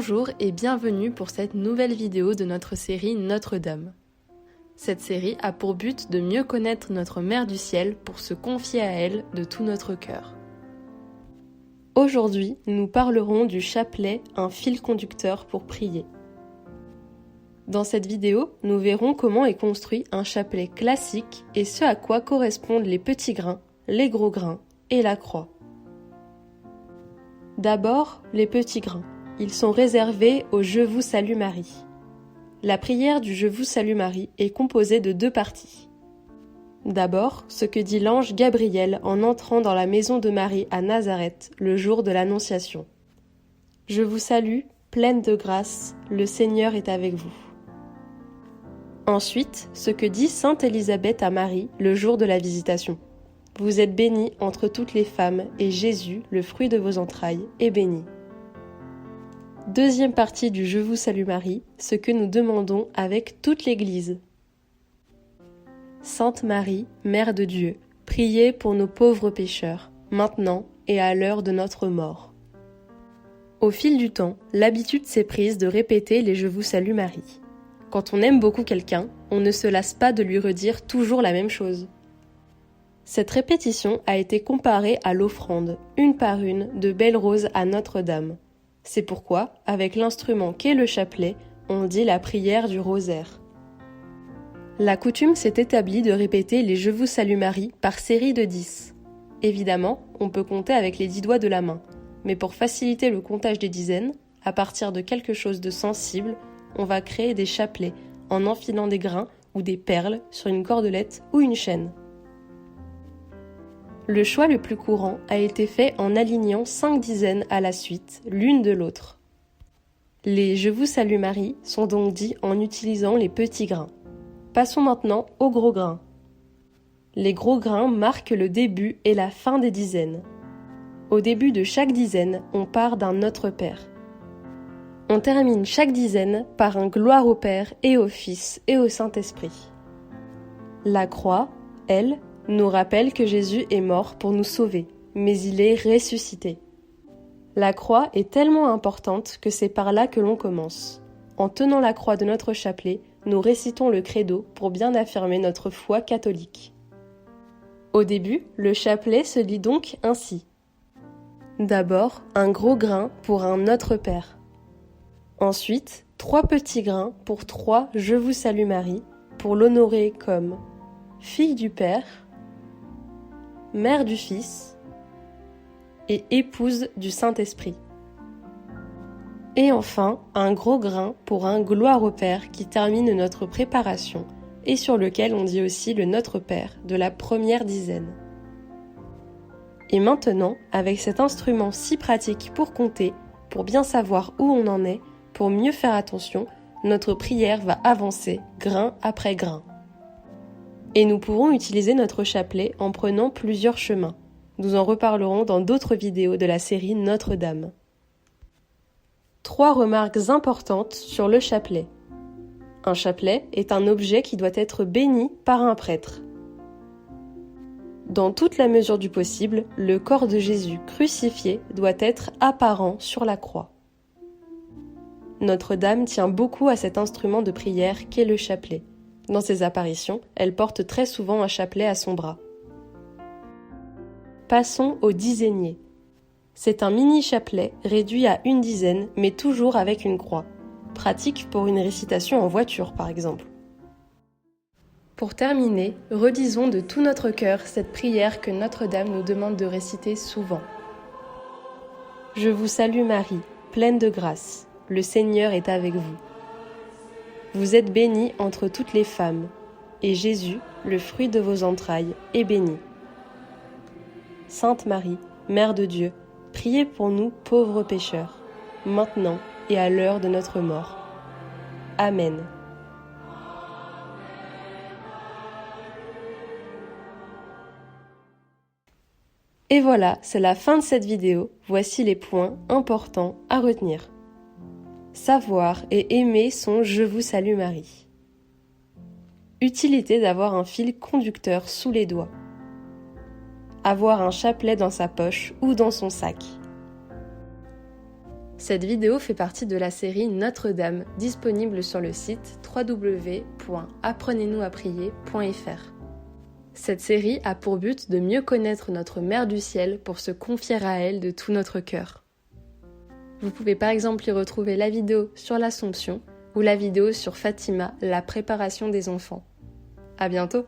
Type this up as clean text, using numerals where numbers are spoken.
Bonjour et bienvenue pour cette nouvelle vidéo de notre série Notre-Dame. Cette série a pour but de mieux connaître notre Mère du Ciel pour se confier à elle de tout notre cœur. Aujourd'hui, nous parlerons du chapelet, un fil conducteur pour prier. Dans cette vidéo, nous verrons comment est construit un chapelet classique et ce à quoi correspondent les petits grains, les gros grains et la croix. D'abord, les petits grains. Ils sont réservés au « Je vous salue Marie ». La prière du « Je vous salue Marie » est composée de deux parties. D'abord, ce que dit l'ange Gabriel en entrant dans la maison de Marie à Nazareth le jour de l'Annonciation. « Je vous salue, pleine de grâce, le Seigneur est avec vous ». Ensuite, ce que dit sainte Élisabeth à Marie le jour de la Visitation. « Vous êtes bénie entre toutes les femmes, et Jésus, le fruit de vos entrailles, est béni. » Deuxième partie du « Je vous salue Marie », ce que nous demandons avec toute l'Église. Sainte Marie, Mère de Dieu, priez pour nos pauvres pécheurs, maintenant et à l'heure de notre mort. Au fil du temps, l'habitude s'est prise de répéter les « Je vous salue Marie ». Quand on aime beaucoup quelqu'un, on ne se lasse pas de lui redire toujours la même chose. Cette répétition a été comparée à l'offrande, une par une, de belles roses à Notre-Dame. C'est pourquoi, avec l'instrument qu'est le chapelet, on dit la prière du rosaire. La coutume s'est établie de répéter les « Je vous salue Marie » par série de 10. Évidemment, on peut compter avec les 10 doigts de la main, mais pour faciliter le comptage des dizaines, à partir de quelque chose de sensible, on va créer des chapelets en enfilant des grains ou des perles sur une cordelette ou une chaîne. Le choix le plus courant a été fait en alignant 5 dizaines à la suite, l'une de l'autre. Les « Je vous salue Marie » sont donc dits en utilisant les petits grains. Passons maintenant aux gros grains. Les gros grains marquent le début et la fin des dizaines. Au début de chaque dizaine, on part d'un Notre Père. On termine chaque dizaine par un gloire au Père et au Fils et au Saint-Esprit. La croix, elle, nous rappelle que Jésus est mort pour nous sauver, mais il est ressuscité. La croix est tellement importante que c'est par là que l'on commence. En tenant la croix de notre chapelet, nous récitons le credo pour bien affirmer notre foi catholique. Au début, le chapelet se lit donc ainsi. D'abord, un gros grain pour un Notre Père. Ensuite, 3 petits grains pour 3 « Je vous salue Marie » pour l'honorer comme fille du Père, mère du Fils et épouse du Saint-Esprit. Et enfin, un gros grain pour un gloire au Père qui termine notre préparation et sur lequel on dit aussi le Notre Père de la première dizaine. Et maintenant, avec cet instrument si pratique pour compter, pour bien savoir où on en est, pour mieux faire attention, notre prière va avancer grain après grain. Et nous pourrons utiliser notre chapelet en prenant plusieurs chemins. Nous en reparlerons dans d'autres vidéos de la série Notre-Dame. 3 remarques importantes sur le chapelet. Un chapelet est un objet qui doit être béni par un prêtre. Dans toute la mesure du possible, le corps de Jésus crucifié doit être apparent sur la croix. Notre-Dame tient beaucoup à cet instrument de prière qu'est le chapelet. Dans ses apparitions, elle porte très souvent un chapelet à son bras. Passons au dizainier. C'est un mini-chapelet réduit à une dizaine, mais toujours avec une croix. Pratique pour une récitation en voiture, par exemple. Pour terminer, redisons de tout notre cœur cette prière que Notre-Dame nous demande de réciter souvent. Je vous salue Marie, pleine de grâce, le Seigneur est avec vous. Vous êtes bénie entre toutes les femmes, et Jésus, le fruit de vos entrailles, est béni. Sainte Marie, Mère de Dieu, priez pour nous pauvres pécheurs, maintenant et à l'heure de notre mort. Amen. Et voilà, c'est la fin de cette vidéo. Voici les points importants à retenir. Savoir et aimer son « Je vous salue Marie ». Utilité d'avoir un fil conducteur sous les doigts. Avoir un chapelet dans sa poche ou dans son sac. Cette vidéo fait partie de la série Notre-Dame, disponible sur le site www.apprenez-nous-à-prier.fr. Cette série a pour but de mieux connaître notre Mère du Ciel pour se confier à elle de tout notre cœur. Vous pouvez par exemple y retrouver la vidéo sur l'Assomption ou la vidéo sur Fatima, la préparation des enfants. À bientôt!